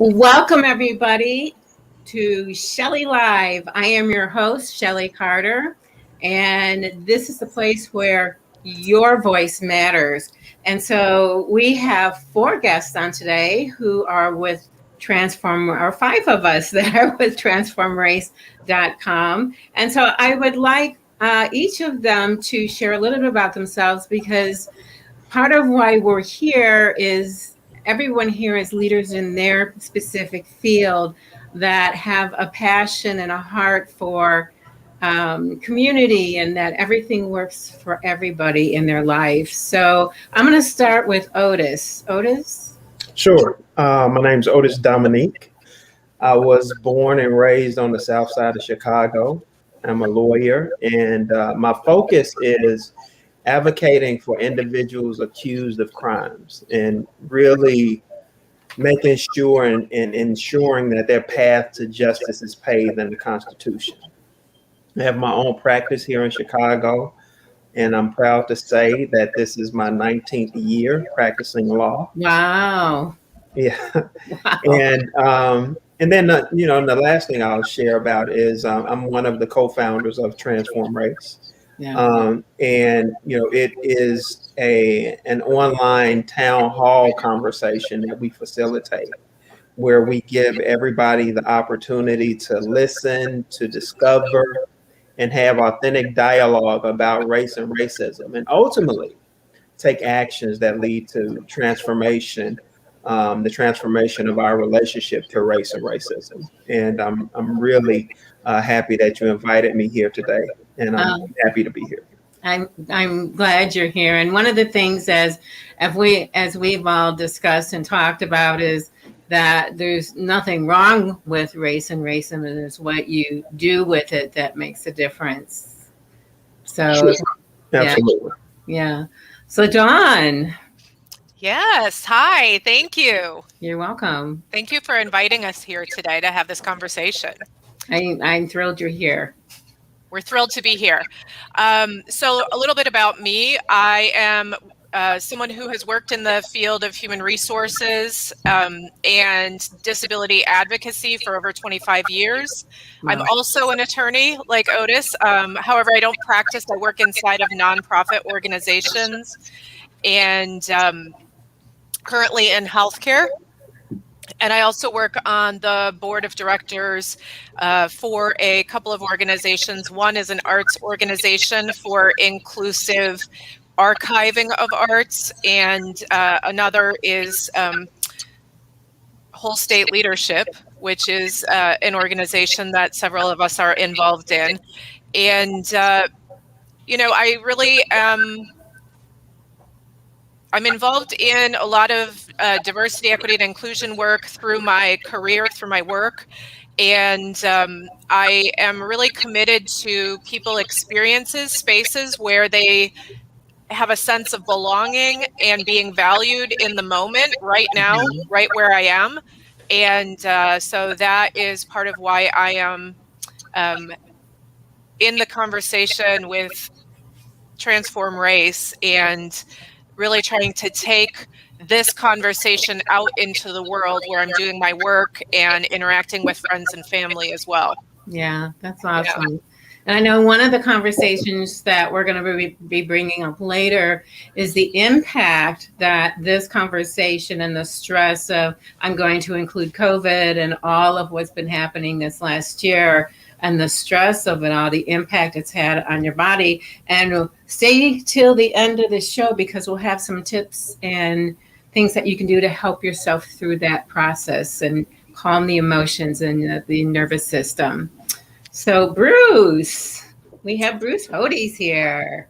Welcome, everybody, to Shelley Live. I am your host, Shelley Carter, and this is the place where your voice matters. And so we have four guests on today who are with or five of us that are with Transformrace.com. And so I would like each of them to share a little bit about themselves, because part of why we're here is everyone here is leaders in their specific field that have a passion and a heart for community, and that everything works for everybody in their life. So I'm going to start with Otis. Otis? Sure. My name's Otis Dominique. I was born and raised on the south side of Chicago. I'm a lawyer, and my focus is advocating for individuals accused of crimes and really making sure and ensuring that their path to justice is paved in the Constitution. I have my own practice here in Chicago, and I'm proud to say that this is my 19th year practicing law. Wow. Yeah. Wow. And then, the last thing I'll share about is I'm one of the co-founders of Transformrace. Yeah. And it is an online town hall conversation that we facilitate, where we give everybody the opportunity to listen, to discover, and have authentic dialogue about race and racism, and ultimately take actions that lead to transformation, the transformation of our relationship to race and racism. And I'm really happy that you invited me here today, and I'm happy to be here. I'm glad you're here. And one of the things, as we've all discussed and talked about, is that there's nothing wrong with race and racism, and it's what you do with it that makes a difference. So, sure. Absolutely. Yeah. So, Dawn. Yes. Hi. Thank you. You're welcome. Thank you for inviting us here today to have this conversation. I'm thrilled you're here. We're thrilled to be here. So a little bit about me. I am someone who has worked in the field of human resources and disability advocacy for over 25 years. Wow. I'm also an attorney like Otis. However, I don't practice. I work inside of nonprofit organizations and currently in healthcare. And I also work on the board of directors for a couple of organizations. One is an arts organization for inclusive archiving of arts, and another is Whole State Leadership, which is an organization that several of us are involved in. And, I really I'm involved in a lot of diversity, equity, and inclusion work through my career, through my work. And I am really committed to people experiences, spaces where they have a sense of belonging and being valued in the moment, right now, right where I am. And so that is part of why I am in the conversation with Transformrace, and really trying to take this conversation out into the world where I'm doing my work and interacting with friends and family as well. Yeah, that's awesome. Yeah. And I know one of the conversations that we're going to be bringing up later is the impact that this conversation and the stress of, I'm going to include COVID and all of what's been happening this last year, and the stress of it all, the impact it's had on your body. And stay till the end of the show, because we'll have some tips and things that you can do to help yourself through that process and calm the emotions and the nervous system. So Bruce, we have Bruce Hodes here.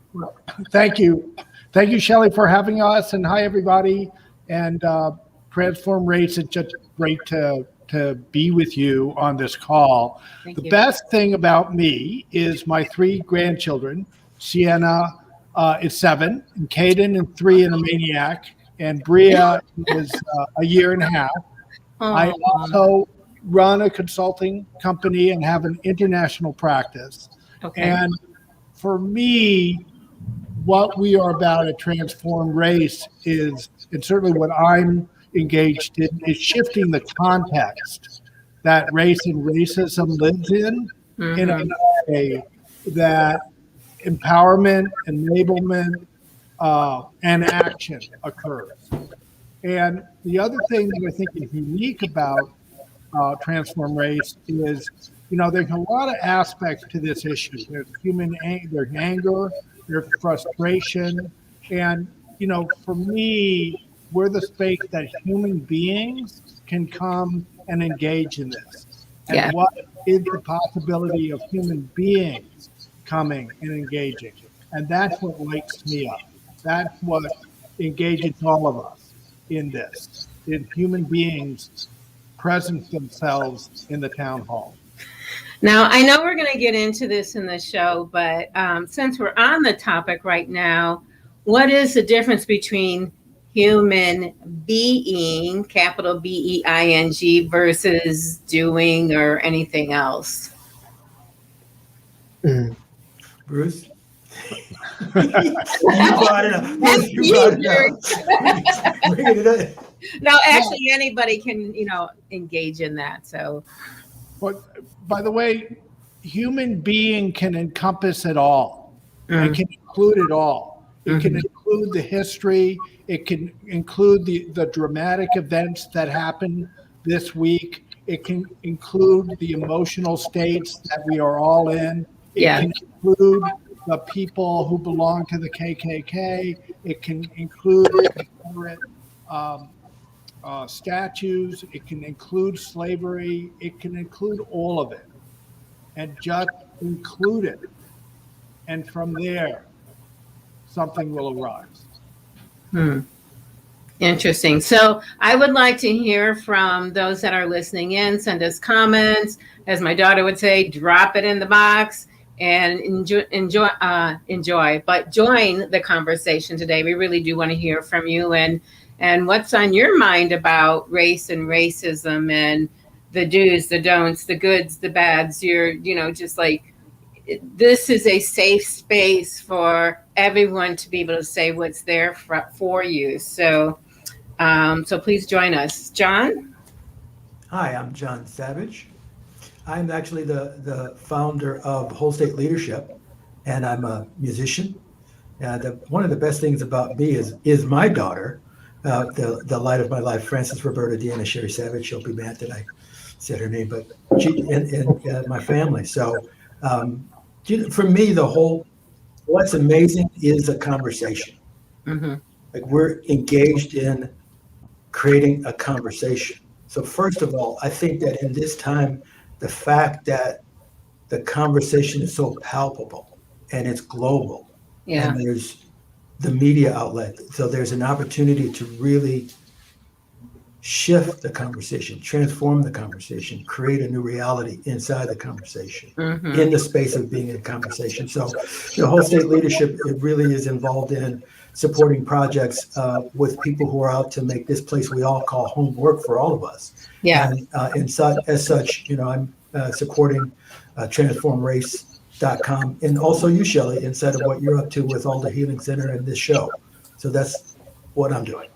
Thank you. Thank you, Shelley, for having us. And hi, everybody. And Transformrace, it's just great to be with you on this call. The best thing about me is my three grandchildren. Sienna is 7, and Caden is 3 and a maniac, and Bria is a year and a half. I also run a consulting company and have an international practice. Okay. And for me, what we are about at Transformrace is, and certainly what I'm engaged in is shifting the context that race and racism lives in a way that empowerment, enablement, and action occurs. And the other thing that I think is unique about Transformrace is, there's a lot of aspects to this issue. There's there's anger, there's frustration, and for me, we're the space that human beings can come and engage in this. And what is the possibility of human beings coming and engaging? And that's what lights me up. That's what engages all of us in this, in human beings present themselves in the town hall. Now, I know we're going to get into this in the show, but since we're on the topic right now, what is the difference between human being, capital BEING, versus doing or anything else? Bruce? You brought it up. Bruce, you brought it up. Bring it up. No, actually, anybody can, engage in that. So, but by the way, human being can encompass it all. It can include it all. It can include the history. It can include the dramatic events that happened this week. It can include the emotional states that we are all in. It can include the people who belong to the KKK. It can include Confederate statues. It can include slavery. It can include all of it, and just include it. And from there, something will arise. Interesting. So I would like to hear from those that are listening in. Send us comments. As my daughter would say, drop it in the box and enjoy, but join the conversation today. We really do want to hear from you and what's on your mind about race and racism and the do's, the don'ts, the goods, the bads. Just like, this is a safe space for everyone to be able to say what's there for you. So please join us. John? Hi, I'm John Savage. I'm actually the founder of Whole State Leadership, and I'm a musician. One of the best things about me is my daughter, the light of my life, Frances Roberta Deanna Sherry Savage. She'll be mad that I said her name, but she and my family. So for me, what's amazing is a conversation. Like, we're engaged in creating a conversation. So first of all, I think that in this time, the fact that the conversation is so palpable and it's global, and there's the media outlet, so there's an opportunity to really shift the conversation, transform the conversation, create a new reality inside the conversation, in the space of being in conversation. So the Whole State Leadership, it really is involved in supporting projects with people who are out to make this place we all call home work for all of us. And as such, I'm supporting Transformrace.com, and also you, Shelley, inside of what you're up to with Alder Healing Center and this show. So that's what I'm doing.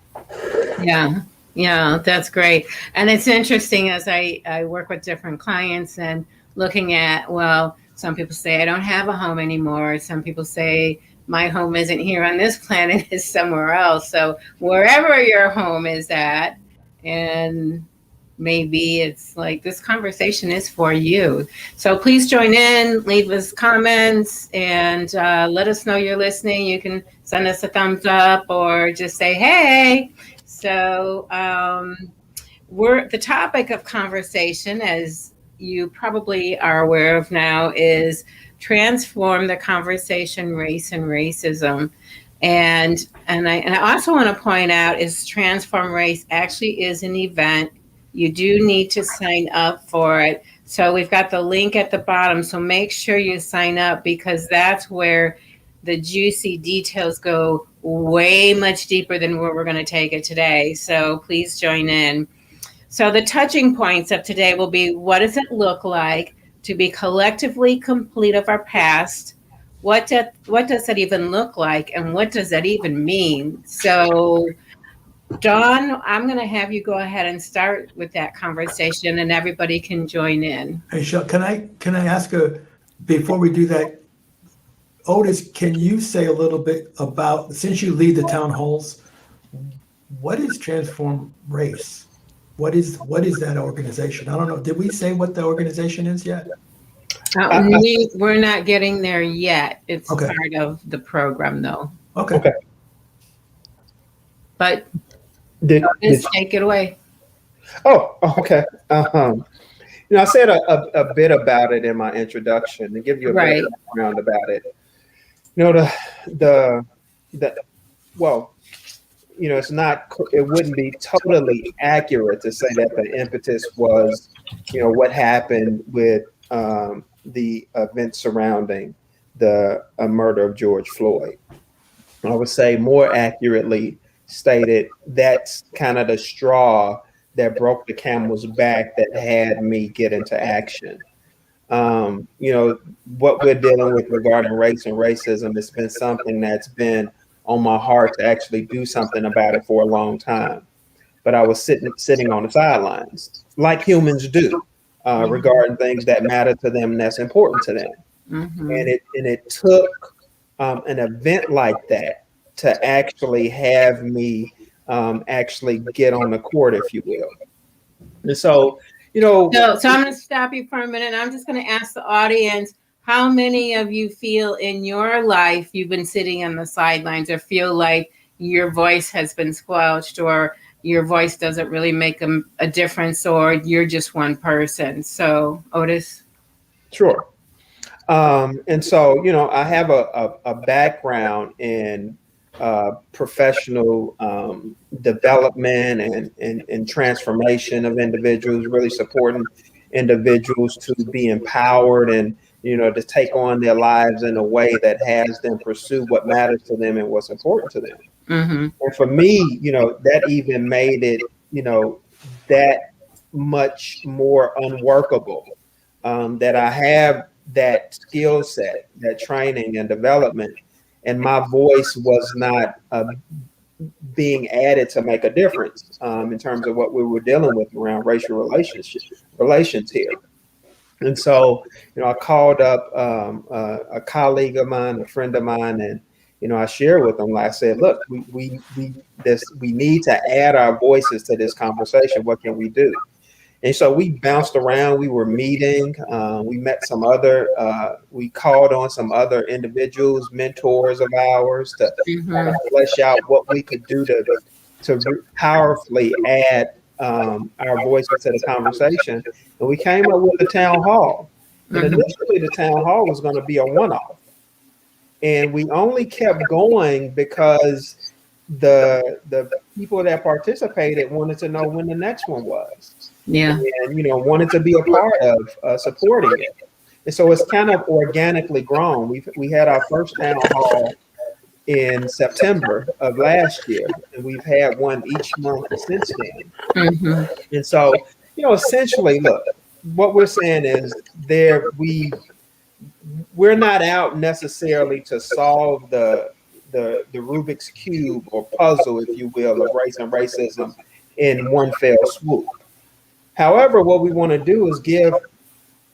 Yeah, that's great. And it's interesting as I work with different clients and looking at, well, some people say I don't have a home anymore. Some people say my home isn't here on this planet, it's somewhere else. So wherever your home is at, and maybe it's like this conversation is for you. So please join in, leave us comments, and let us know you're listening. You can send us a thumbs up or just say, hey. So the topic of conversation, as you probably are aware of now, is transform the conversation, race and racism. And I also want to point out is Transformrace actually is an event. You do need to sign up for it. So we've got the link at the bottom. So make sure you sign up, because that's where the juicy details go way much deeper than where we're going to take it today. So please join in. So the touching points of today will be, what does it look like to be collectively complete of our past? What does that even look like? And what does that even mean? So Dawn, I'm going to have you go ahead and start with that conversation, and everybody can join in. Hey, can I ask before we do that, Otis, can you say a little bit about, since you lead the town halls, what is Transformrace? What is that organization? I don't know. Did we say what the organization is yet? We're not getting there yet. It's Okay. part of the program, though. Okay. But just take it away. Oh, okay. I said a bit about it in my introduction to give you a bit of background about it. Well, it's not, it wouldn't be totally accurate to say that the impetus was, what happened with the events surrounding the murder of George Floyd. I would say more accurately stated, that's kind of the straw that broke the camel's back that had me get into action. What we're dealing with regarding race and racism has been something that's been on my heart to actually do something about it for a long time. But I was sitting on the sidelines, like humans do, regarding things that matter to them and that's important to them. Mm-hmm. And it took an event like that to actually have me actually get on the court, if you will. And so, So I'm going to stop you for a minute. I'm just going to ask the audience, how many of you feel in your life you've been sitting on the sidelines or feel like your voice has been squelched or your voice doesn't really make a difference or you're just one person? So, Otis? Sure. And so, I have a background in professional development and transformation of individuals, really supporting individuals to be empowered and, to take on their lives in a way that has them pursue what matters to them and what's important to them. Mm-hmm. And for me, that even made it, that much more unworkable, that I have that skill set, that training and development, and my voice was not being added to make a difference in terms of what we were dealing with around racial relations here. And so, I called up a colleague of mine, a friend of mine, and I shared with them. Like I said, look, we need to add our voices to this conversation. What can we do? And so we bounced around. We were meeting. We met some other. We called on some other individuals, mentors of ours, to kind of flesh out what we could do to powerfully add our voices to the conversation. And we came up with the town hall. And initially, the town hall was going to be a one-off, and we only kept going because the people that participated wanted to know when the next one was. Yeah. And, wanted to be a part of supporting it. And so it's kind of organically grown. We had our first town hall in September of last year, and we've had one each month since then. Mm-hmm. And so, essentially, look, what we're saying is we're not out necessarily to solve the Rubik's Cube or puzzle, if you will, of race and racism in one fell swoop. However, what we want to do is give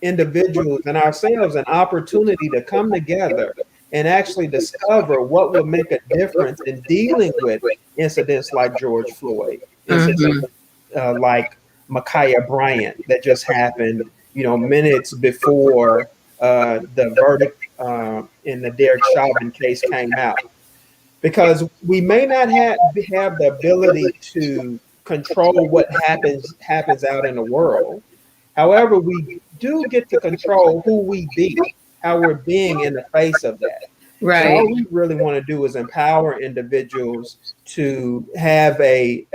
individuals and ourselves an opportunity to come together and actually discover what will make a difference in dealing with incidents like George Floyd, incidents like Ma'Khia Bryant that just happened, minutes before the verdict in the Derek Chauvin case came out. Because we may not have the ability to control what happens out in the world. However, we do get to control who we be, how we're being in the face of that. Right. So all we really want to do is empower individuals to have a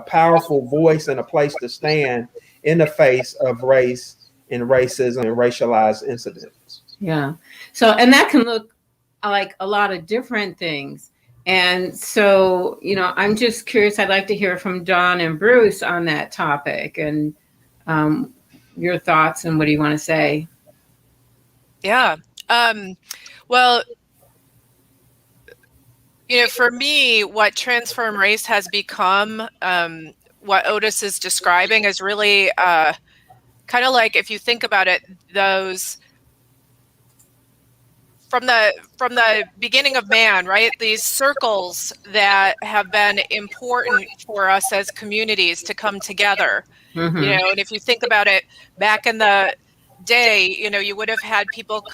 powerful voice and a place to stand in the face of race and racism and racialized incidents. Yeah. So, and that can look like a lot of different things. And so, I'm just curious. I'd like to hear from Dawn and Bruce on that topic and your thoughts and what do you want to say? Yeah. Well, For me, what Transformrace has become, what Otis is describing is really kind of like, if you think about it, those from the beginning of man, right? These circles that have been important for us as communities to come together. And if you think about it, back in the day, you would have had people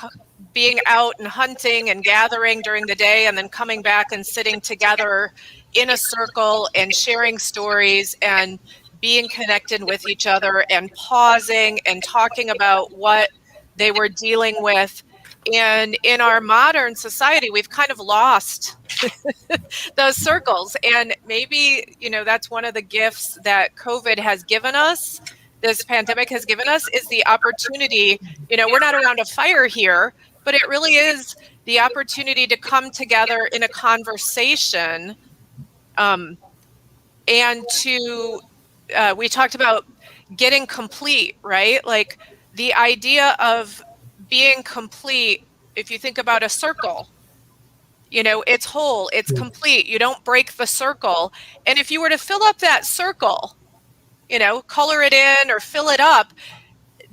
being out and hunting and gathering during the day, and then coming back and sitting together in a circle and sharing stories and being connected with each other and pausing and talking about what they were dealing with. And in our modern society, we've kind of lost those circles. And maybe, that's one of the gifts that COVID has given us, this pandemic has given us, is the opportunity. We're not around a fire here, but it really is the opportunity to come together in a conversation. And we talked about getting complete, right? Like the idea of being complete, if you think about a circle, it's whole, it's complete. You don't break the circle. And if you were to fill up that circle, color it in or fill it up,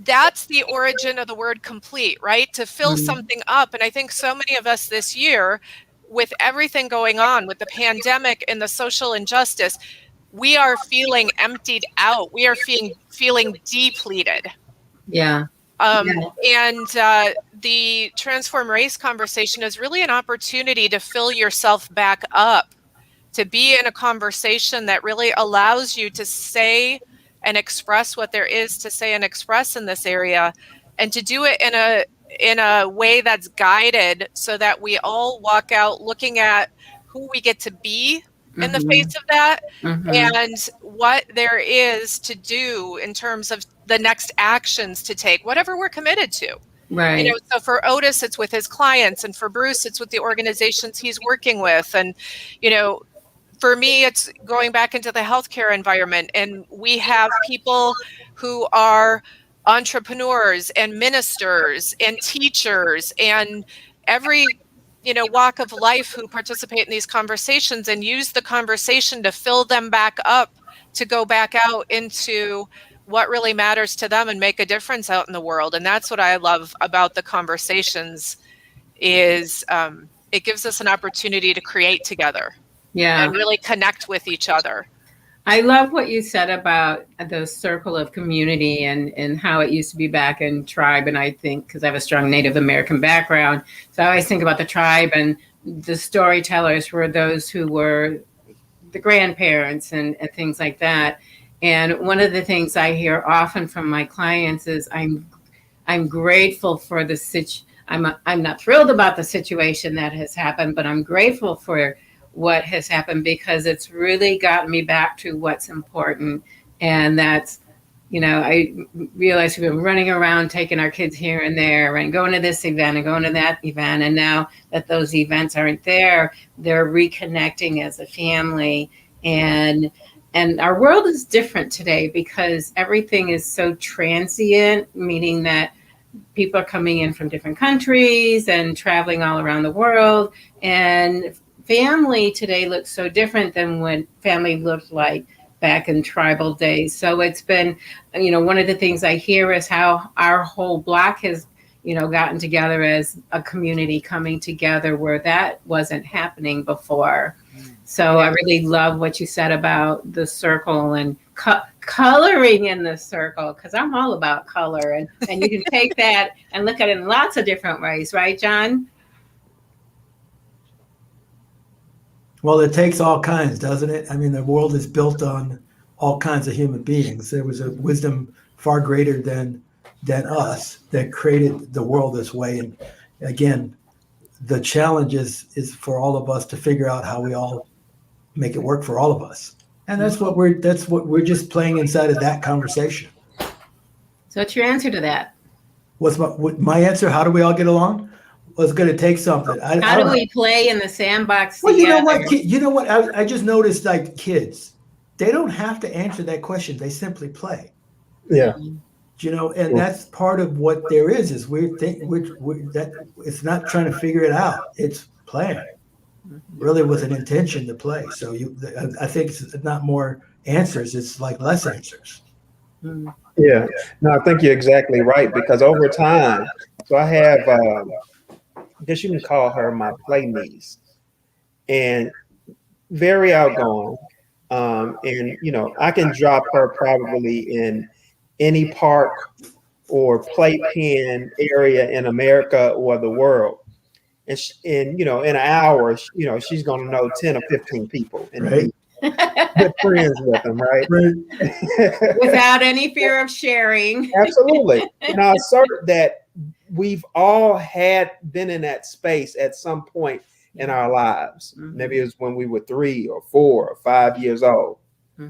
that's the origin of the word complete, right? To fill something up. And I think so many of us this year, with everything going on with the pandemic and the social injustice, we are feeling emptied out. We are feeling depleted. Yeah. And the Transformrace conversation is really an opportunity to fill yourself back up, to be in a conversation that really allows you to say and express what there is to say and express in this area, and to do it in a way that's guided so that we all walk out looking at who we get to be in the face of that, and what there is to do in terms of the next actions to take, whatever we're committed to. Right. So for Otis, it's with his clients, and for Bruce, it's with the organizations he's working with. And, for me, it's going back into the healthcare environment, and we have people who are entrepreneurs and ministers and teachers and every walk of life who participate in these conversations, and use the conversation to fill them back up, to go back out into what really matters to them and make a difference out in the world. And that's what I love about the conversations, is it gives us an opportunity to create together. Yeah. And really connect with each other. I love what you said about the circle of community and how it used to be back in tribe. And I think, because I have a strong Native American background, so I always think about the tribe, and the storytellers were those who were the grandparents and things like that. And one of the things I hear often from my clients is, I'm grateful for the I'm not thrilled about the situation that has happened, but I'm grateful for what has happened, because it's really gotten me back to what's important. And that's, I realize we've been running around taking our kids here and there and going to this event and going to that event. And now that those events aren't there, they're reconnecting as a family. And our world is different today, because everything is so transient, meaning that people are coming in from different countries and traveling all around the world. And family today looks so different than what family looked like back in tribal days. So it's been, one of the things I hear is how our whole block has, gotten together as a community, coming together where that wasn't happening before. So I really love what you said about the circle and coloring in the circle, because I'm all about color, and you can take that and look at it in lots of different ways, right, John? Well, it takes all kinds, doesn't it? I mean, the world is built on all kinds of human beings. There was a wisdom far greater than us that created the world this way. And again, the challenge is for all of us to figure out how we all make it work for all of us. And that's what we're just playing inside of that conversation. So what's your answer to that? What's my answer? How do we all get along? Well, it's going to take something. How do we play in the sandbox Well, together? you know what? I just noticed, like, kids, they don't have to answer that question. They simply play. Yeah. And that's part of what there is we're that it's not trying to figure it out. It's playing. really with an intention to play. So I think it's not more answers, it's like less answers. Yeah, no, I think you're exactly right, because over time, so I have, I guess you can call her my play niece, and very outgoing. And, I can drop her probably in any park or playpen area in America or the world. And, in an hour, she's going to know 10 or 15 people and Right. be good friends with them, right? Without any fear of sharing. Absolutely. And I assert that we've all been in that space at some point in our lives. Maybe it was when we were 3 or 4 or 5 years old.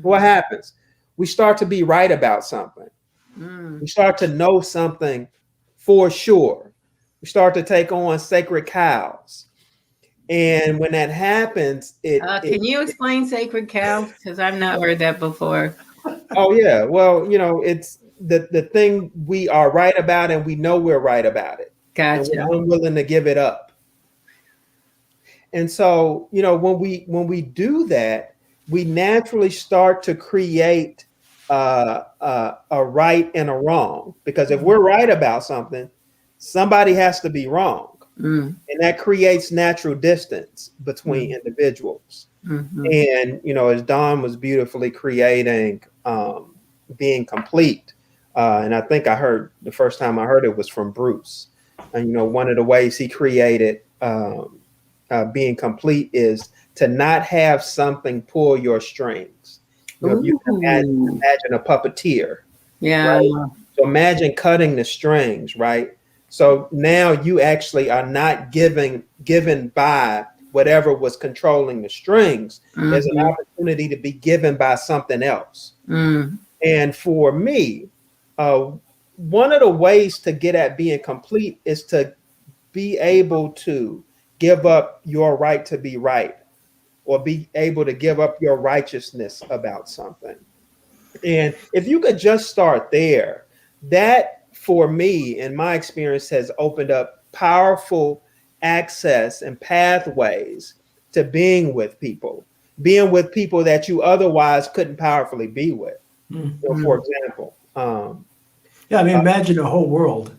What happens? We start to be right about something. We start to know something for sure. We start to take on sacred cows. And when that happens, can you explain sacred cows? Because I've not heard that before. Oh, yeah. Well, it's the thing we are right about, and we know we're right about it. Gotcha. And we're unwilling to give it up. And so, when we do that, we naturally start to create a right and a wrong. Because if we're right about something, somebody has to be wrong. And that creates natural distance between individuals. And, as Dawn was beautifully creating being complete, and I think the first time I heard it was from Bruce. And, one of the ways he created being complete is to not have something pull your strings. If you can imagine a puppeteer. Yeah. Right? So imagine cutting the strings, right? So now you actually are not given by whatever was controlling the strings. There's an opportunity to be given by something else. And for me, one of the ways to get at being complete is to be able to give up your right to be right, or be able to give up your righteousness about something. And if you could just start there, that for me, in my experience, has opened up powerful access and pathways to being with people that you otherwise couldn't powerfully be with. For example, imagine a whole world.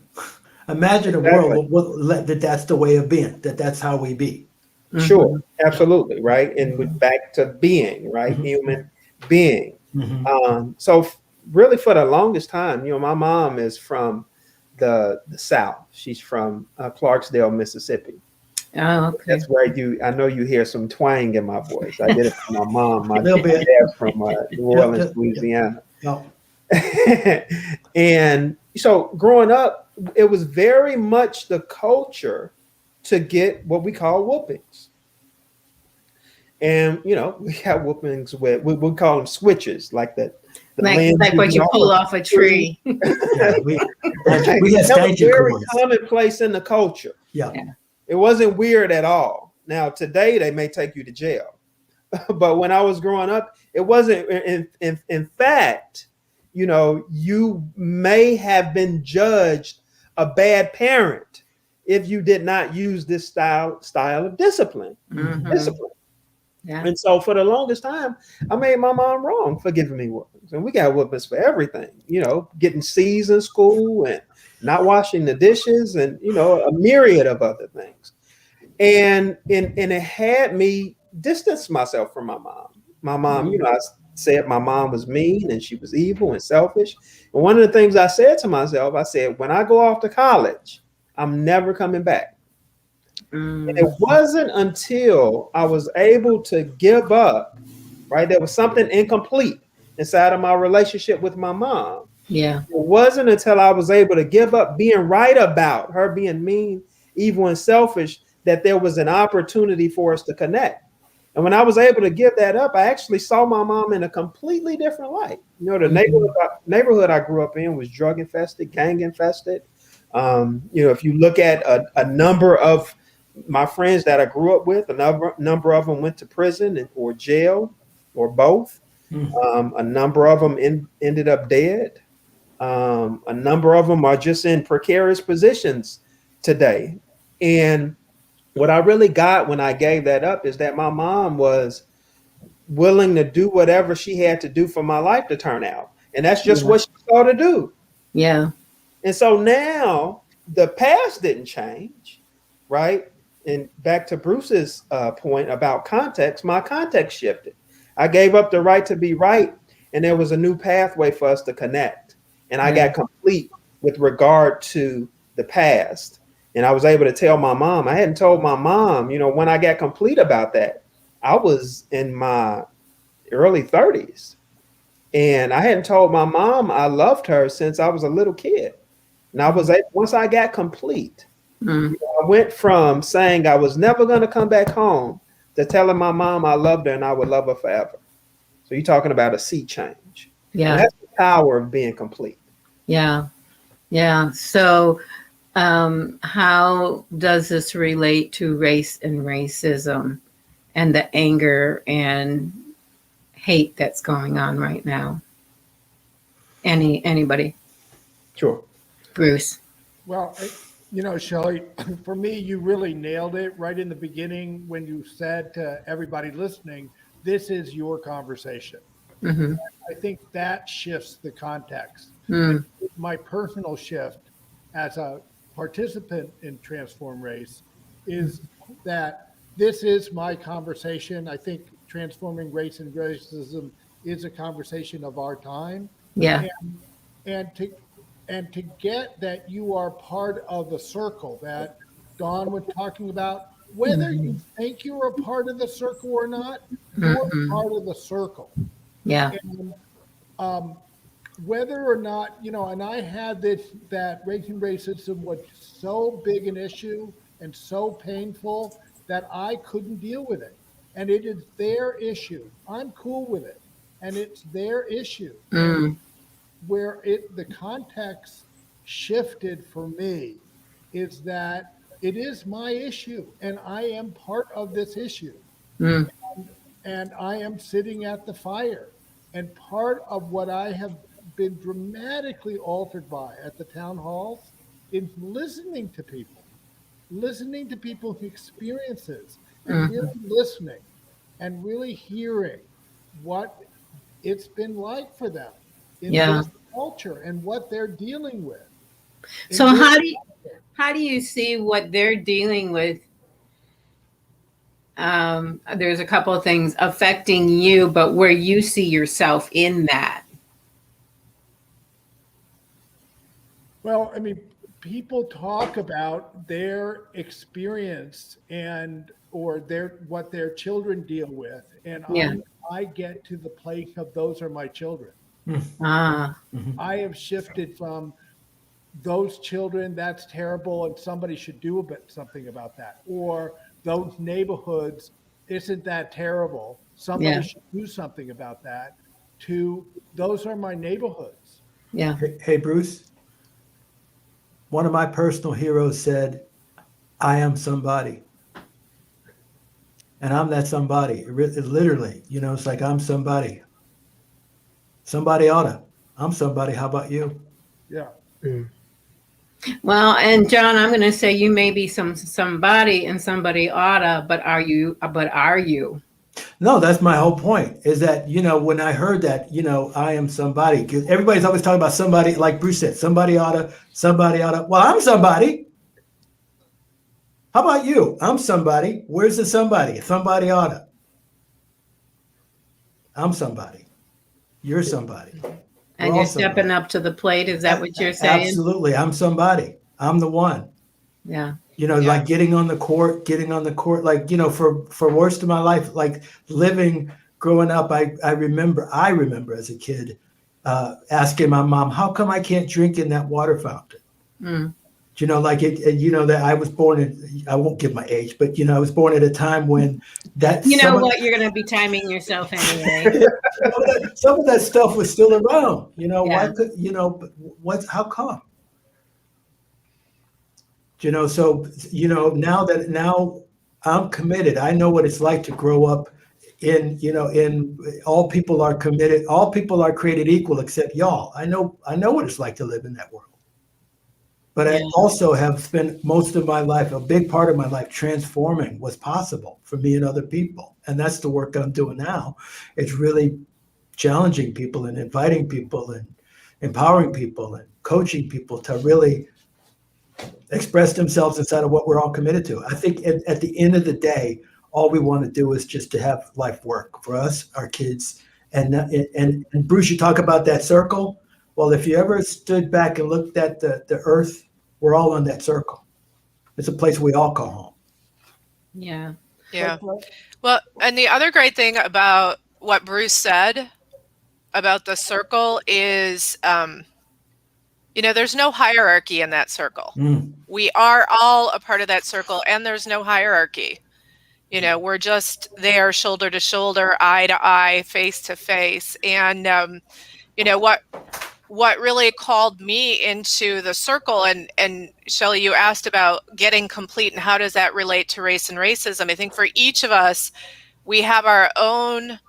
Imagine a world that's the way of being, that's how we be. Sure, absolutely, right? And we're back to being, right? Human being. So really, for the longest time, my mom is from the South. She's from Clarksdale, Mississippi. Oh, okay. That's where I know you hear some twang in my voice. I did it for my mom. My bit. dad's from New Orleans, Louisiana. And so growing up, it was very much the culture to get what we call whoopings. And, we got whoopings with, we call them switches, like that. Like what you pull off a tree. We had that was very commonplace in the culture. Yeah. It wasn't weird at all. Now, today they may take you to jail. But when I was growing up, it wasn't. In fact, you may have been judged a bad parent if you did not use this style of discipline. Discipline. Yeah. And so for the longest time, I made my mom wrong for giving me whoopings. And we got whoopings for everything, getting C's in school and not washing the dishes and, a myriad of other things. And it had me distance myself from my mom. My mom, I said my mom was mean and she was evil and selfish. And one of the things I said to myself, I said, when I go off to college, I'm never coming back. And it wasn't until I was able to give up, right? There was something incomplete inside of my relationship with my mom. Yeah. It wasn't until I was able to give up being right about her being mean, evil, and selfish that there was an opportunity for us to connect. And when I was able to give that up, I actually saw my mom in a completely different light. The neighborhood I grew up in was drug infested, gang infested. If you look at a number of my friends that I grew up with, a number of them went to prison or jail or both. A number of them ended up dead. A number of them are just in precarious positions today. And what I really got when I gave that up is that my mom was willing to do whatever she had to do for my life to turn out. And that's just what she saw to do. Yeah. And so now the past didn't change, right? And back to Bruce's point about context, my context shifted. I gave up the right to be right, and there was a new pathway for us to connect. And I got complete with regard to the past. And I was able to tell my mom, I hadn't told my mom, you know, when I got complete about that, I was in my early 30s. And I hadn't told my mom I loved her since I was a little kid. And I was able, once I got complete, you know, I went from saying I was never going to come back home to telling my mom I loved her and I would love her forever. So you're talking about a sea change. Yeah. And that's the power of being complete. Yeah. Yeah. So how does this relate to race and racism and the anger and hate that's going on right now? Anybody? Sure. Bruce. Well, you know, Shelley, for me, you really nailed it right in the beginning when you said to everybody listening, this is your conversation. Mm-hmm. I think that shifts the context. My personal shift as a participant in Transformrace is that this is my conversation. I think transforming race and racism is a conversation of our time. Yeah. And to get that you are part of the circle that Dawn was talking about, whether you think you're a part of the circle or not, you're part of the circle. Yeah. And whether or not, you know, and I had that race and racism was so big an issue and so painful that I couldn't deal with it. And it is their issue. I'm cool with it. And it's their issue. Where the context shifted for me is that it is my issue and I am part of this issue. And I am sitting at the fire. And part of what I have been dramatically altered by at the town halls is listening to people's experiences, and really listening and really hearing what it's been like for them in this culture and what they're dealing with. So how do you see what they're dealing with? There's a couple of things affecting you, but where you see yourself in that. Well, I mean, people talk about their experience or what their children deal with, and I get to the place of those are my children. I have shifted from those children, that's terrible, and somebody should do something about that, or those neighborhoods, isn't that terrible? Somebody should do something about that, to those are my neighborhoods. Yeah. Hey, Bruce. One of my personal heroes said, I am somebody. And I'm that somebody. It literally, you know, it's like, I'm somebody. Somebody oughta. I'm somebody. How about you? Yeah. Well, and John, I'm going to say you may be somebody and somebody oughta, but are you? No, that's my whole point is that, you know, when I heard that, you know, I am somebody, because everybody's always talking about somebody, like Bruce said, somebody oughta. Well, I'm somebody. How about you? I'm somebody. Where's the somebody? Somebody oughta. I'm somebody. You're somebody. And you're stepping up to the plate. Is that what you're saying? Absolutely. I'm somebody. I'm the one. Yeah. You know, like getting on the court, like, you know, for most of my life, like growing up, I remember as a kid asking my mom, how come I can't drink in that water fountain? You know, like you know, that I was born I won't give my age, but, you know, I was born at a time when that. You know what? You're going to be timing yourself anyway. Some of that stuff was still around, you know, why could, you know, how come? You know, so, you know, now I'm committed. I know what it's like to grow up in all people are committed. All people are created equal except y'all. I know what it's like to live in that world. But I also have spent most of my life, a big part of my life, transforming what's possible for me and other people. And that's the work that I'm doing now. It's really challenging people and inviting people and empowering people and coaching people to really express themselves inside of what we're all committed to. I think at the end of the day, all we want to do is just to have life work for us, our kids. And Bruce, you talk about that circle. Well, if you ever stood back and looked at the earth, we're all on that circle. It's a place we all call home. Yeah. Yeah. Well, and the other great thing about what Bruce said about the circle is, there's no hierarchy in that circle. We are all a part of that circle, and there's no hierarchy. We're just there shoulder to shoulder, eye to eye, face to face. And, what really called me into the circle, and Shelley, you asked about getting complete and how does that relate to race and racism. I think for each of us, we have our own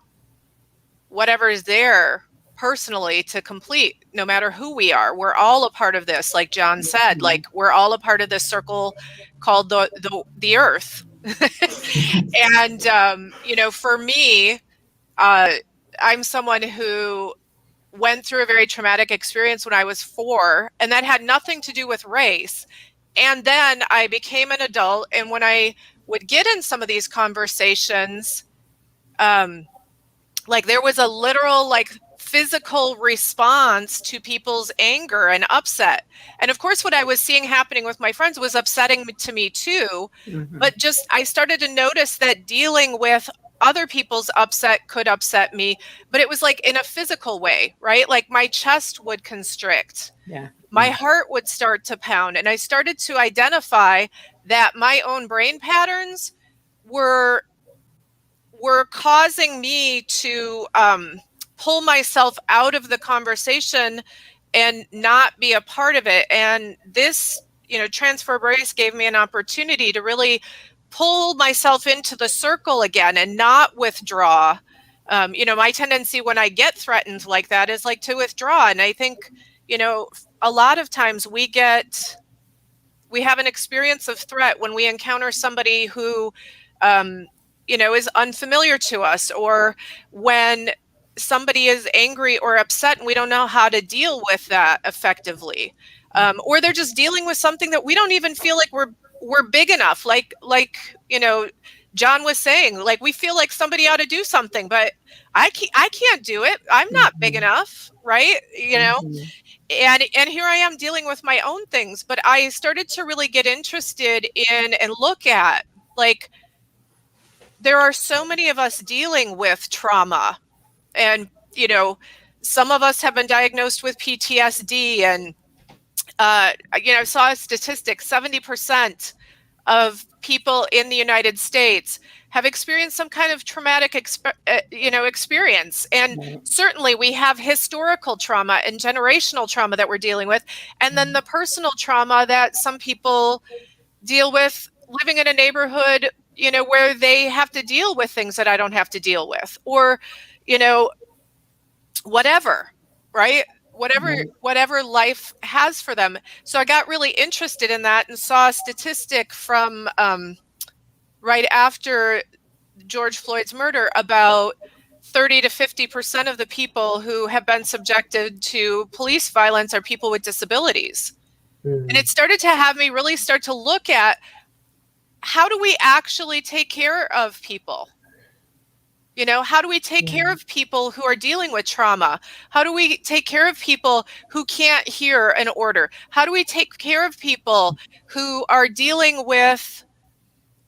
whatever is there personally to complete, no matter who we are. We're all a part of this, like John said, like we're all a part of this circle called the earth. And for me, I'm someone who went through a very traumatic experience when I was 4, and that had nothing to do with race. And then I became an adult, and when I would get in some of these conversations, like there was a literal, like, physical response to people's anger and upset. And of course, what I was seeing happening with my friends was upsetting to me too. But just, I started to notice that dealing with other people's upset could upset me, but it was like in a physical way, right? Like my chest would constrict. Yeah. My heart would start to pound. And I started to identify that my own brain patterns were causing me to pull myself out of the conversation and not be a part of it. And this, Transformrace gave me an opportunity to really pull myself into the circle again and not withdraw. My tendency when I get threatened like that is like to withdraw. And I think, a lot of times we have an experience of threat when we encounter somebody who, is unfamiliar to us, or when somebody is angry or upset and we don't know how to deal with that effectively. Or they're just dealing with something that we don't even feel like we're big enough. Like, John was saying, like, we feel like somebody ought to do something, but I can't do it. I'm not big enough. Right. And here I am dealing with my own things, but I started to really get interested in and look at, like, there are so many of us dealing with trauma, and, some of us have been diagnosed with PTSD, and, I saw a statistic, 70% of people in the United States have experienced some kind of traumatic experience. And certainly we have historical trauma and generational trauma that we're dealing with. And then the personal trauma that some people deal with living in a neighborhood, where they have to deal with things that I don't have to deal with, or, whatever, right? Whatever life has for them. So I got really interested in that and saw a statistic from right after George Floyd's murder about 30 to 50% of the people who have been subjected to police violence are people with disabilities. And it started to have me really start to look at, how do we actually take care of people? How do we take care of people who are dealing with trauma? How do we take care of people who can't hear an order? How do we take care of people who are dealing with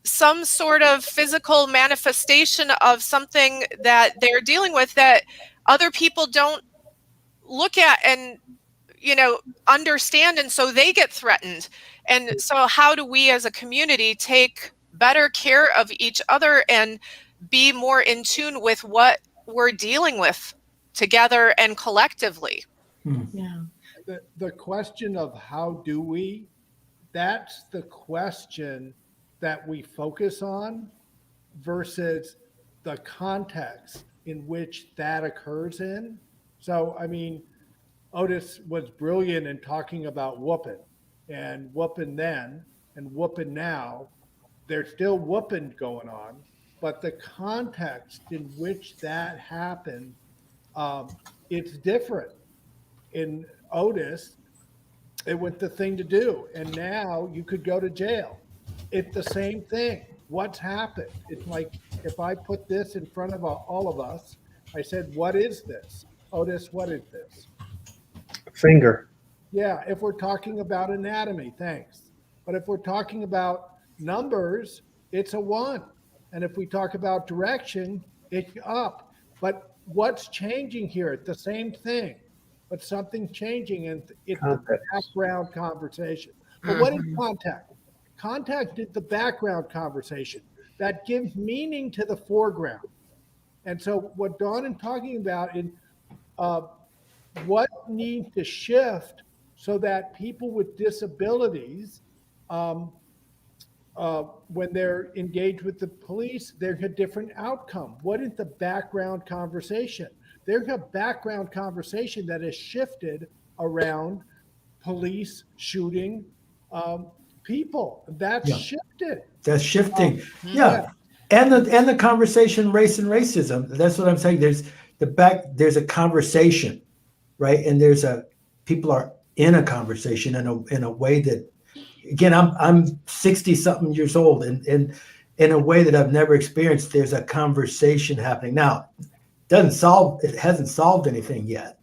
some sort of physical manifestation of something that they're dealing with that other people don't look at and, understand, and so they get threatened? And so how do we as a community take better care of each other and be more in tune with what we're dealing with together and collectively? Yeah. The question of how do we, that's the question that we focus on versus the context in which that occurs in. So, I mean, Otis was brilliant in talking about whooping. and whooping then and whooping now, there's still whooping going on, but the context in which that happened, it's different. In Otis, it was the thing to do, and now you could go to jail. It's the same thing. What's happened? It's like if I put this in front of all of us, I said, what is this? Otis, what is this? Finger. Yeah, if we're talking about anatomy, thanks. But if we're talking about numbers, it's a 1. And if we talk about direction, it's up. But what's changing here? It's the same thing, but something changing, and it's the background conversation. But what is contact? Contact is the background conversation that gives meaning to the foreground. And so what Dawn is talking about in what needs to shift so that people with disabilities, when they're engaged with the police, there's a different outcome. What is the background conversation? There's a background conversation that has shifted around police shooting people. That's shifted. That's shifting. And the conversation, race and racism. That's what I'm saying. There's a conversation, right? And people are in a conversation in a way that, again, I'm 60 something years old, and in a way that I've never experienced. There's a conversation happening now. It hasn't solved anything yet.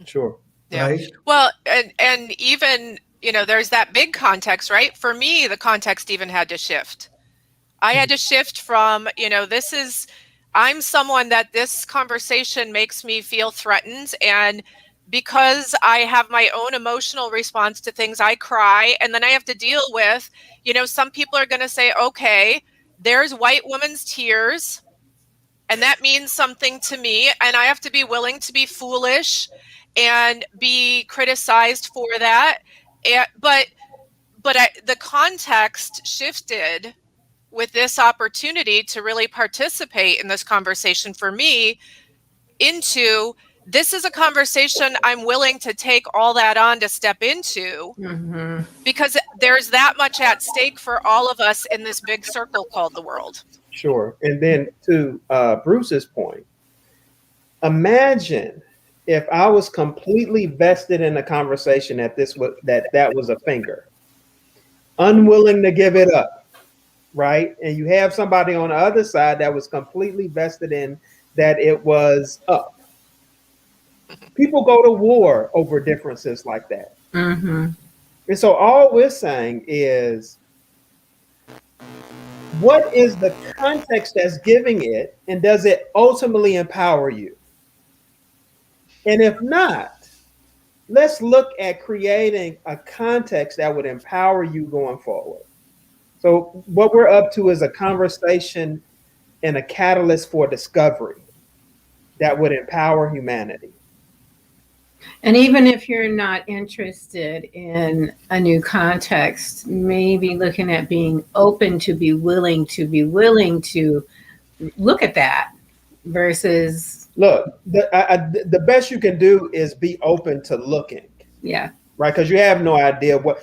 Sure. Right. Well, and even, there's that big context, right? For me, the context even had to shift. I had to shift from, I'm someone that this conversation makes me feel threatened. And because I have my own emotional response to things, I cry. And then I have to deal with, some people are going to say, okay, there's white woman's tears, and that means something to me. And I have to be willing to be foolish and be criticized for that. But the context shifted with this opportunity to really participate in this conversation for me into, this is a conversation I'm willing to take all that on to step into, because there's that much at stake for all of us in this big circle called the world. Sure. And then to Bruce's point, imagine if I was completely vested in the conversation that that was a finger, unwilling to give it up, right? And you have somebody on the other side that was completely vested in that it was up. People go to war over differences like that. And so all we're saying is, what is the context that's giving it, and does it ultimately empower you? And if not, let's look at creating a context that would empower you going forward. So what we're up to is a conversation and a catalyst for discovery that would empower humanity. And even if you're not interested in a new context, maybe looking at being open to be willing to look at that versus. Look, the best you can do is be open to looking. Yeah. Right. Because you have no idea what,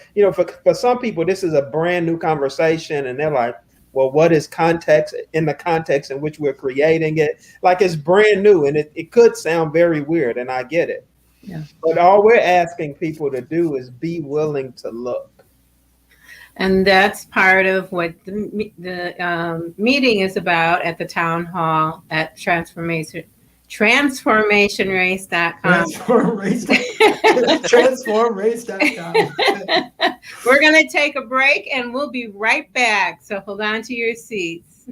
for some people, this is a brand new conversation and they're like, well, what is context in the context in which we're creating it? Like, it's brand new and it could sound very weird, and I get it. Yeah. But all we're asking people to do is be willing to look. And that's part of what the meeting is about at the town hall at Transformrace.com. Transformrace.com. We're going to take a break and we'll be right back. So hold on to your seats.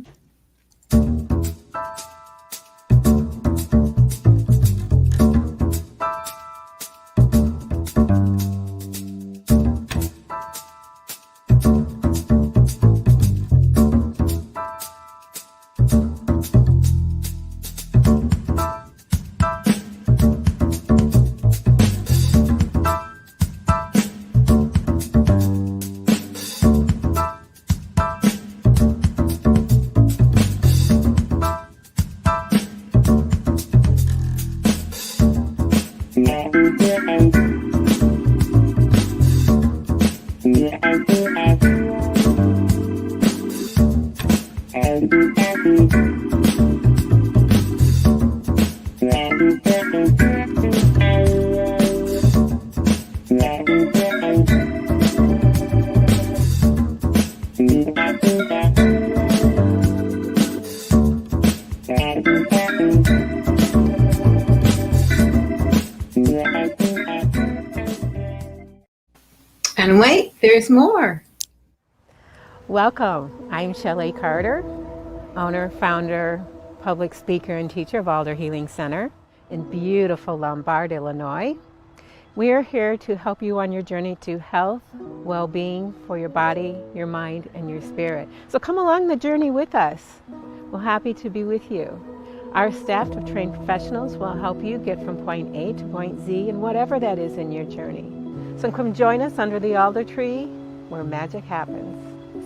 And wait, there's more. Welcome. I'm Shelley Carter, owner, founder, public speaker, and teacher of Alder Healing Center in beautiful Lombard, Illinois. We are here to help you on your journey to health, well-being for your body, your mind, and your spirit. So come along the journey with us. We're happy to be with you. Our staff of trained professionals will help you get from point A to point Z and whatever that is in your journey. So come join us under the alder tree where magic happens.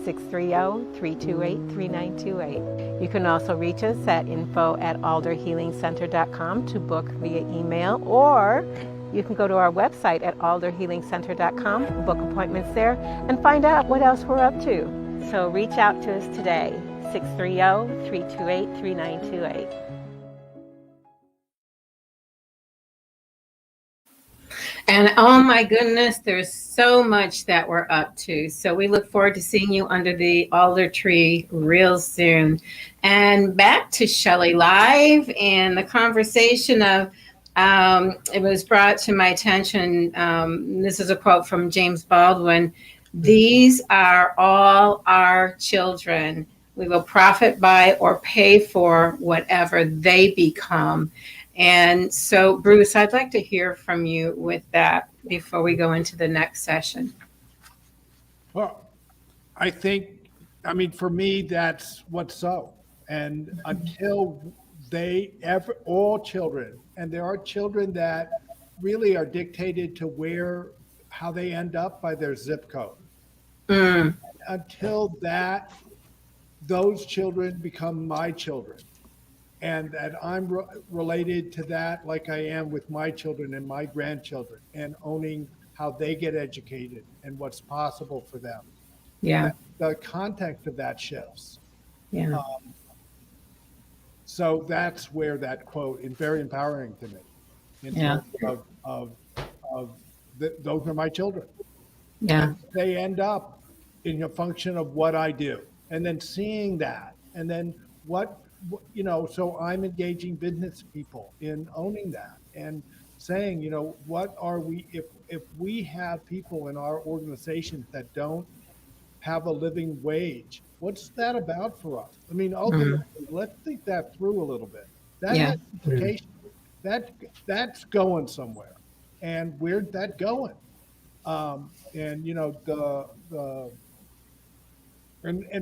630-328-3928. You can also reach us at info@alderhealingcenter.com to book via email, or you can go to our website at alderhealingcenter.com, book appointments there, and find out what else we're up to. So reach out to us today, 630-328-3928. And oh my goodness, there's so much that we're up to. So we look forward to seeing you under the alder tree real soon. And back to Shelley Live and the conversation of, it was brought to my attention, this is a quote from James Baldwin, "These are all our children. We will profit by or pay for whatever they become." And so, Bruce, I'd like to hear from you with that before we go into the next session. Well, for me, that's what's so. And until all children, and there are children that really are dictated to how they end up by their zip code. Until those children become my children, and that I'm related to that like I am with my children and my grandchildren, and owning how they get educated and what's possible for them. Yeah. The context of that shifts. Yeah. So that's where that quote is very empowering to me. In terms those are my children. Yeah. And they end up in a function of what I do, and then seeing that, and then so I'm engaging business people in owning that and saying, what are we, if we have people in our organizations that don't have a living wage, what's that about for us? Ultimately, let's think that through a little bit. That has implications. That's going somewhere. And where's that going? And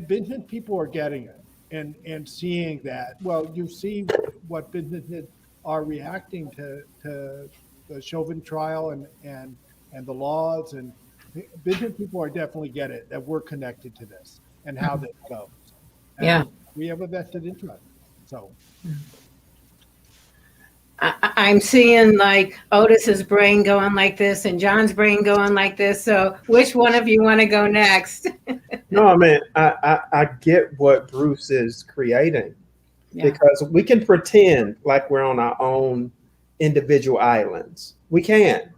business people are getting it. And seeing that, well, you see what businesses are reacting to the Chauvin trial and the laws, and business people are definitely get it, that we're connected to this and how this goes. And we have a vested interest. So I'm seeing like Otis's brain going like this and John's brain going like this. So which one of you want to go next? No, man, I get what Bruce is creating, because we can pretend like we're on our own individual islands. We can.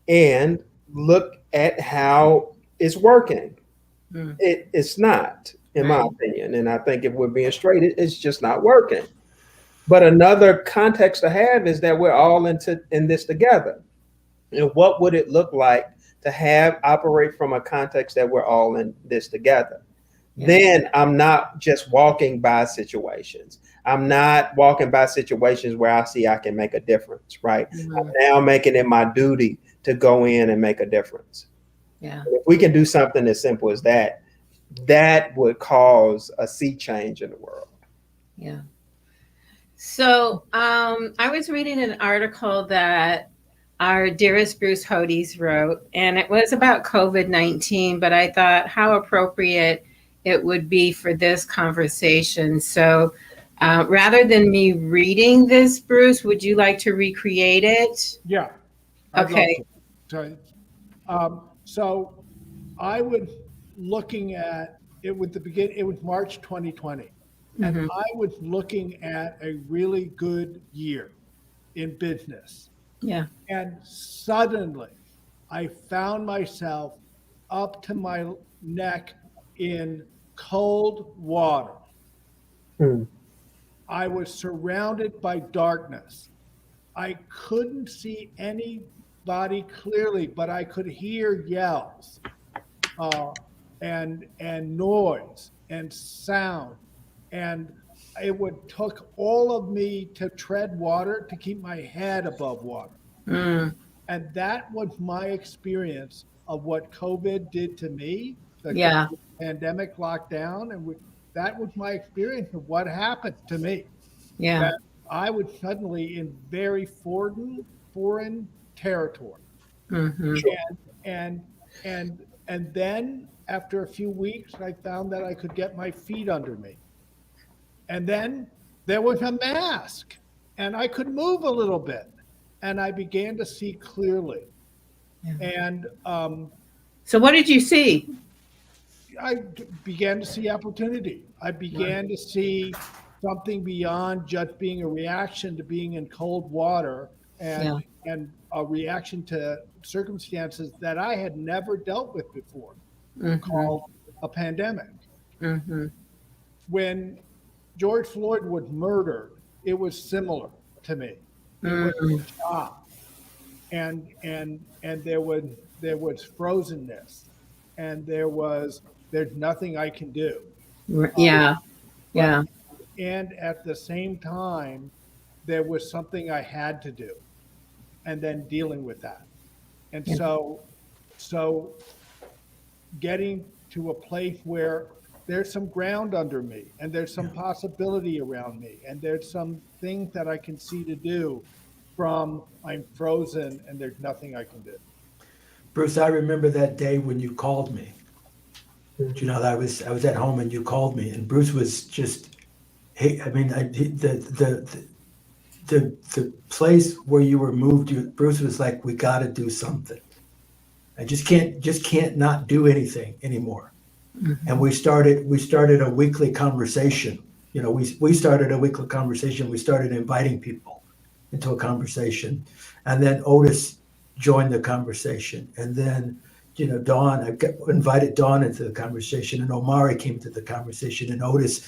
And look at how it's working. It's not, in my opinion. And I think if we're being straight, it's just not working. But another context to have is that we're all in this together. And what would it look like to operate from a context that we're all in this together? Then I'm not just walking by situations. I'm not walking by situations where I see I can make a difference, right? I'm now making it my duty to go in and make a difference. Yeah. If we can do something as simple as that, that would cause a sea change in the world. Yeah. So I was reading an article that our dearest Bruce Hodes wrote, and it was about COVID-19, but I thought how appropriate it would be for this conversation. So rather than me reading this, Bruce, would you like to recreate it? Yeah. Okay. So I was looking at it with it was March 2020. And I was looking at a really good year in business. Yeah. And suddenly I found myself up to my neck in cold water. I was surrounded by darkness. I couldn't see anybody clearly, but I could hear yells and noise and sound. And it would took all of me to tread water to keep my head above water. Mm. And that was my experience of what COVID did to me. Yeah. The pandemic lockdown, and that was my experience of what happened to me. Yeah. That I was suddenly in very foreign territory. Mm-hmm. And then after a few weeks, I found that I could get my feet under me. And then there was a mask, and I could move a little bit, and I began to see clearly. Yeah. And so what did you see? I began to see opportunity. I began to see something beyond just being a reaction to being in cold water and a reaction to circumstances that I had never dealt with before, called a pandemic. Mm-hmm. When George Floyd was murdered, it was similar to me. It was a shock. And there was frozenness, and there's nothing I can do. Yeah. And at the same time, there was something I had to do, and then dealing with that. And so getting to a place where there's some ground under me, and there's some possibility around me, and there's some things that I can see to do from I'm frozen and there's nothing I can do. Bruce, I remember that day when you called me. You know, I was at home and you called me, and Bruce was just, hey, I mean, the place where you were moved, Bruce was like, we got to do something. I just can't not do anything anymore. Mm-hmm. And we started a weekly conversation. You know, we started a weekly conversation. We started inviting people into a conversation, and then Otis joined the conversation, and then Dawn, invited Dawn into the conversation, and Omari came to the conversation, and Otis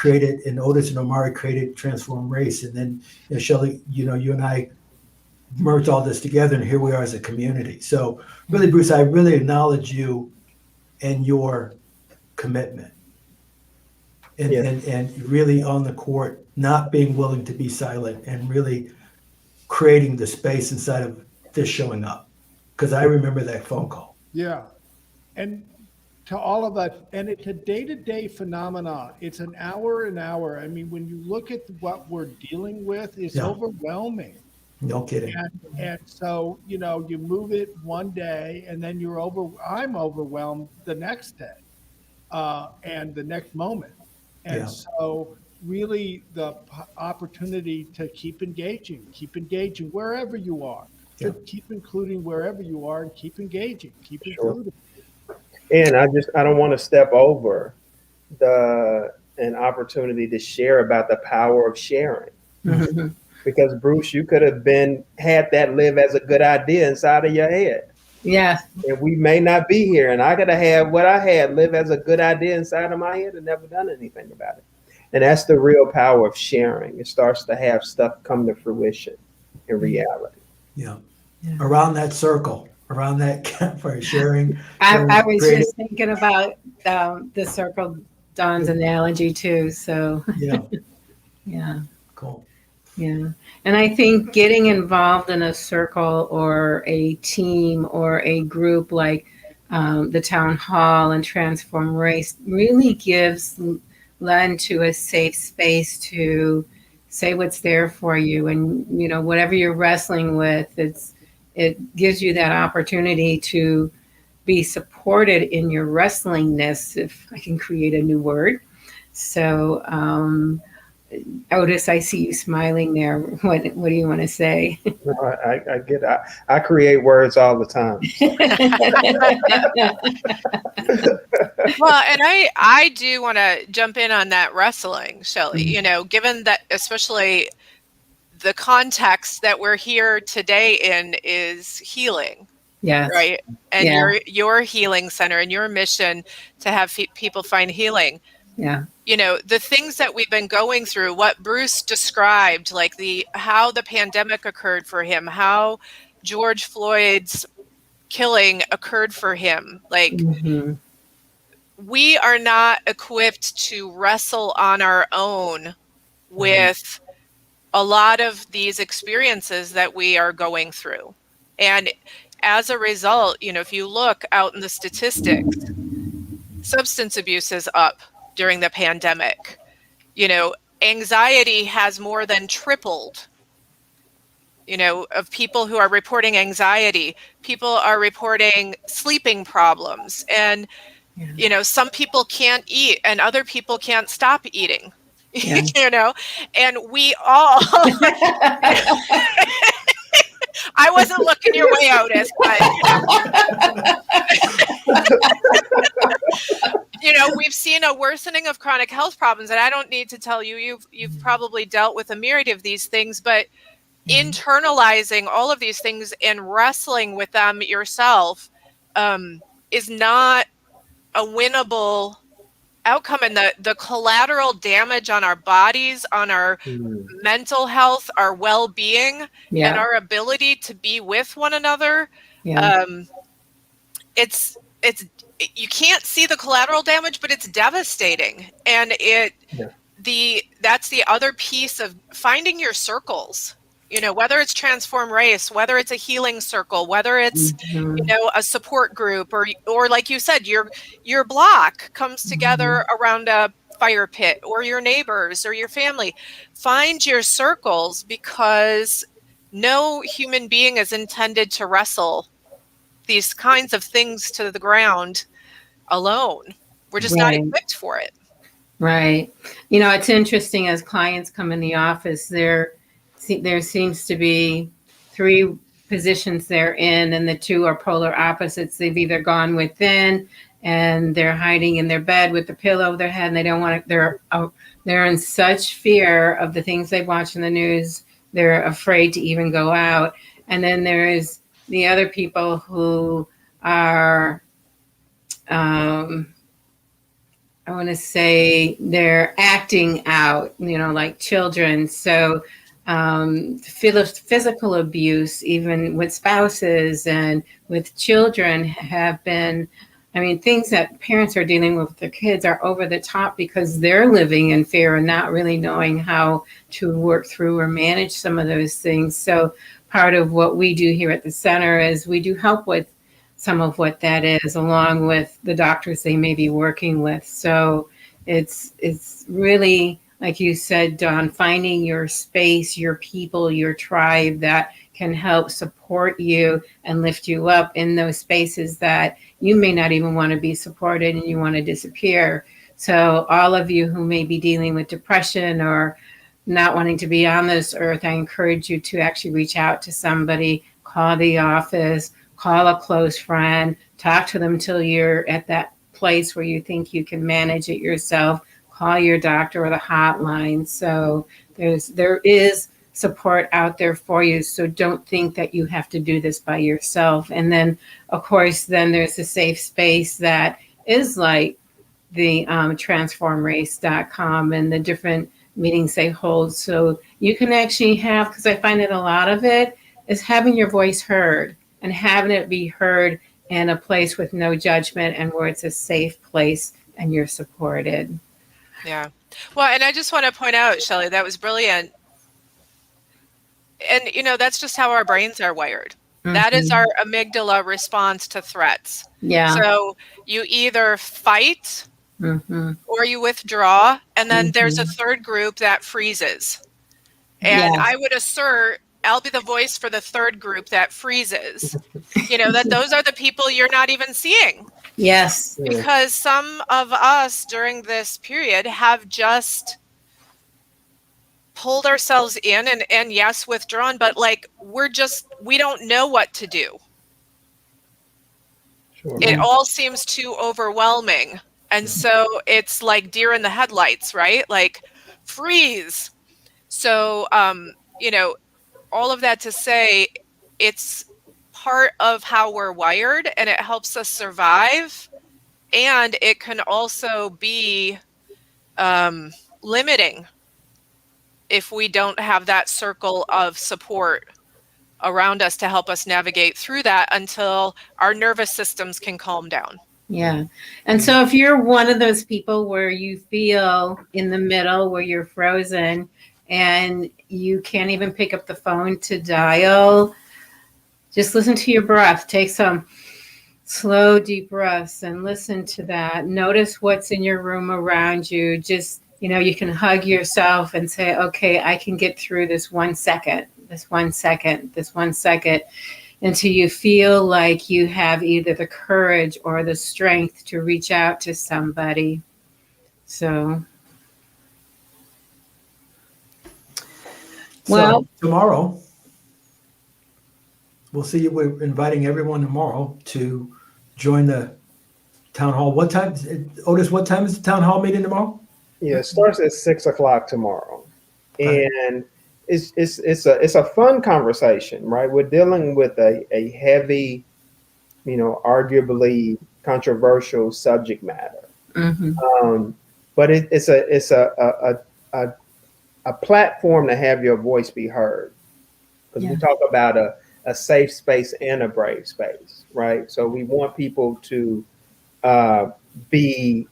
and Omari created Transformrace, and then Shelley, you and I merged all this together, and here we are as a community. So really, Bruce, I really acknowledge you and your commitment, and really on the court, not being willing to be silent, and really creating the space inside of this showing up. Because I remember that phone call. Yeah. And to all of us, and it's a day-to-day phenomenon. It's an hour. I mean, when you look at what we're dealing with, it's overwhelming. No kidding. And so, you move it one day, and then I'm overwhelmed the next day, and the next moment. And so really the opportunity to keep engaging wherever you are. Keep including wherever you are, and keep engaging, keep including. And I don't want to step over an opportunity to share about the power of sharing. Mm-hmm. Because Bruce, you could have had that live as a good idea inside of your head. Yeah. And we may not be here, and I could have had what I had live as a good idea inside of my head and never done anything about it. And that's the real power of sharing. It starts to have stuff come to fruition in reality. Yeah. Around that circle, around that campfire, sharing. I was just thinking about the circle, Don's analogy too. So yeah. Cool. Yeah. And I think getting involved in a circle or a team or a group like the town hall and Transformrace really gives lend to a safe space to say what's there for you. And, whatever you're wrestling with, it gives you that opportunity to be supported in your wrestlingness, if I can create a new word. So, Otis, I see you smiling there. What do you want to say? No, I get it. I create words all the time. Well, and I do want to jump in on that wrestling, Shelley, given that especially the context that we're here today in is healing. Yes. Right. And your healing center and your mission to have people find healing. Yeah. You know, the things that we've been going through, what Bruce described, like how the pandemic occurred for him, how George Floyd's killing occurred for him. Like, Mm-hmm. we are not equipped to wrestle on our own with a lot of these experiences that we are going through. And as a result, you know, if you look out in the statistics, substance abuse is up during the pandemic. You know, anxiety has more than tripled, you know, of people who are reporting anxiety. People are reporting sleeping problems. And, you know, some people can't eat and other people can't stop eating, you know, and we all, I wasn't looking your way, Otis, but, you know, we've seen a worsening of chronic health problems, and I don't need to tell you, you've probably dealt with a myriad of these things, but internalizing all of these things and wrestling with them yourself is not a winnable outcome. And the collateral damage on our bodies, on our mental health, our well-being, and our ability to be with one another, it's you can't see the collateral damage, but it's devastating. And that's the other piece of finding your circles, you know, whether it's Transformrace, whether it's a healing circle, whether it's, you know, a support group, or like you said, your block comes together around a fire pit, or your neighbors or your family. Find your circles, because no human being is intended to wrestle these kinds of things to the ground alone. We're just not equipped for it. Right. You know, it's interesting, as clients come in the office, there seems to be 3 positions they're in, and the 2 are polar opposites. They've either gone within and they're hiding in their bed with the pillow over their head, and they don't want to, they're in such fear of the things they watch in the news, they're afraid to even go out. And then there is the other people who are, I want to say, they're acting out, you know, like children. So physical abuse, even with spouses and with children, have been, I mean, things that parents are dealing with their kids are over the top, because they're living in fear and not really knowing how to work through or manage some of those things. So part of what we do here at the center is we do help with some of what that is, along with the doctors they may be working with. So it's really, like you said, Dawn, finding your space, your people, your tribe that can help support you and lift you up in those spaces that you may not even want to be supported and you want to disappear. So all of you who may be dealing with depression or not wanting to be on this earth, I encourage you to actually reach out to somebody, call the office, call a close friend, talk to them till you're at that place where you think you can manage it yourself. Call your doctor or the hotline. So there is support out there for you. So don't think that you have to do this by yourself. And then, of course, then there's a safe space that is like the transformrace.com and the different meetings they hold. So you can actually have, because I find that a lot of it is having your voice heard, and having it be heard in a place with no judgment and where it's a safe place and you're supported. Yeah. Well, and I just want to point out, Shelley, that was brilliant. And, you know, that's just how our brains are wired. Mm-hmm. That is our amygdala response to threats. Yeah. So you either fight or you withdraw. And then there's a third group that freezes. And I would assert I'll be the voice for the third group that freezes. You know, that those are the people you're not even seeing. Yes. Because some of us during this period have just pulled ourselves in and yes, withdrawn, but like we don't know what to do. Sure. It all seems too overwhelming. And so it's like deer in the headlights, right? Like freeze. So, you know, all of that to say, it's part of how we're wired, and it helps us survive. And it can also be limiting if we don't have that circle of support around us to help us navigate through that until our nervous systems can calm down. Yeah. And so if you're one of those people where you feel in the middle, where you're frozen and you can't even pick up the phone to dial, just listen to your breath. Take some slow, deep breaths and listen to that. Notice what's in your room around you. Just, you can hug yourself and say, okay, I can get through this 1 second, this 1 second, this 1 second, until you feel like you have either the courage or the strength to reach out to somebody. So tomorrow, we'll see you. We're inviting everyone tomorrow to join the town hall. What time, Otis, what time is the town hall meeting tomorrow? Yeah, it starts at 6:00 tomorrow. And it's a fun conversation, right? We're dealing with a heavy, arguably controversial subject matter. Mm-hmm. But it's a platform to have your voice be heard. Because we talk about a safe space and a brave space, right? So we want people to be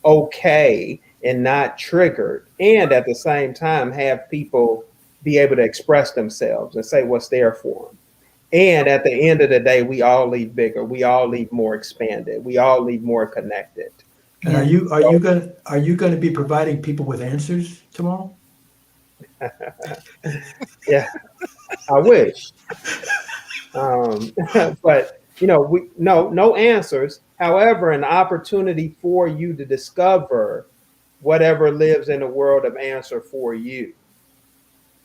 okay and not triggered, and at the same time have people be able to express themselves and say what's there for them. And at the end of the day, we all leave bigger. We all leave more expanded. We all leave more connected. And are you going to be providing people with answers tomorrow? Yeah, I wish. But no answers. However, an opportunity for you to discover whatever lives in the world of answer for you.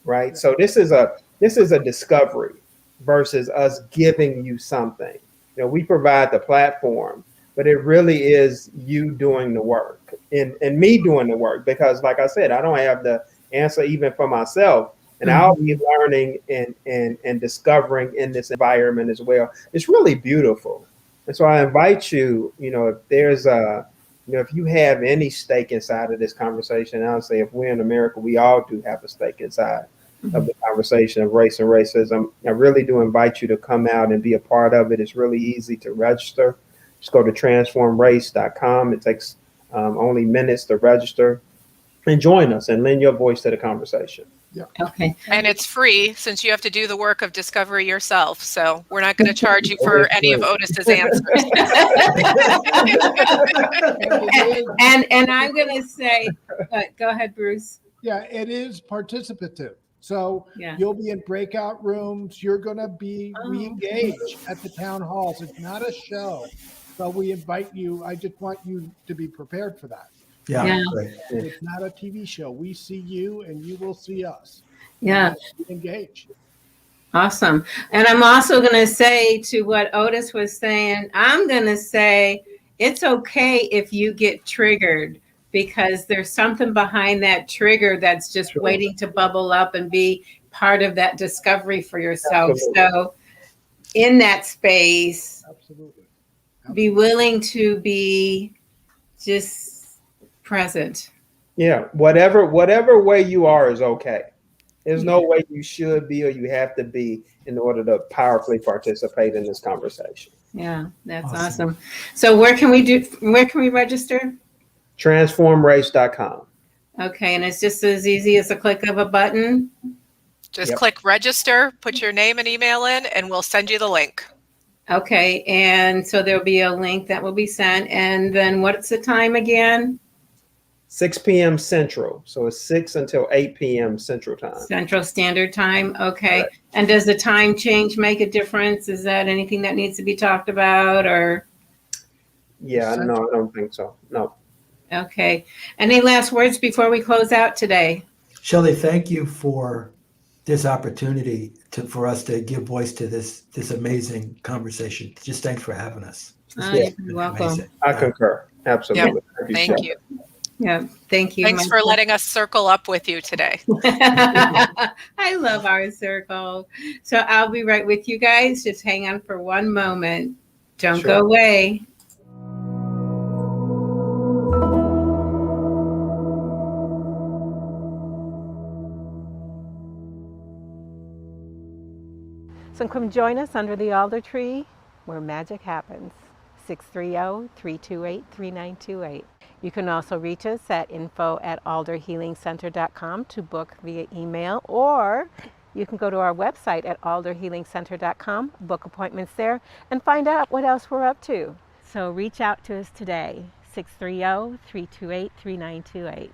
Right. So this is a discovery versus us giving you something. We provide the platform, but it really is you doing the work and me doing the work, because like I said, I don't have the answer even for myself. And I'll be learning and discovering in this environment as well. It's really beautiful. And so I invite you, if there's if you have any stake inside of this conversation, I would say if we're in America, we all do have a stake inside of the conversation of race and racism. I really do invite you to come out and be a part of it. It's really easy to register. Just go to transformrace.com. It takes only minutes to register, and join us and lend your voice to the conversation. Yeah. Okay. And it's free, since you have to do the work of discovery yourself. So we're not going to charge you for any of Otis's answers. and I'm going to say, go ahead, Bruce. Yeah, it is participative. So you'll be in breakout rooms. You're going to be re-engaged at the town halls. It's not a show. So we invite you. I just want you to be prepared for that. Yeah. It's not a TV show. We see you and you will see us. Yeah. Engage. Awesome. And I'm also going to say to what Otis was saying, I'm going to say it's okay if you get triggered, because there's something behind that trigger that's just waiting to bubble up and be part of that discovery for yourself. Absolutely. So in that space, Absolutely. Be willing to be just present. Yeah, whatever way you are is okay. There's no way you should be or you have to be in order to powerfully participate in this conversation. Yeah, that's awesome. So where can we register? Transformrace.com. Okay, and it's just as easy as a click of a button. Just click register, put your name and email in, and we'll send you the link. Okay, and so there'll be a link that will be sent. And then what's the time again? 6 p.m. Central. So it's 6 until 8 p.m. Central Time. Central Standard Time. Okay. Right. And does the time change make a difference? Is that anything that needs to be talked about, or? Yeah, no, I don't think so. No. Okay. Any last words before we close out today? Shelley, thank you for this opportunity for us to give voice to this amazing conversation. Just thanks for having us. You're welcome. Amazing. I concur. Absolutely. Yeah. Thank you. Yeah, thank you. Thanks for letting us circle up with you today. I love our circle. So I'll be right with you guys. Just hang on for one moment. Don't go away. and come join us under the alder tree where magic happens. 630-328-3928. You can also reach us at info@alderhealingcenter.com to book via email, or you can go to our website at alderhealingcenter.com, book appointments there, and find out what else we're up to. So reach out to us today, 630-328-3928.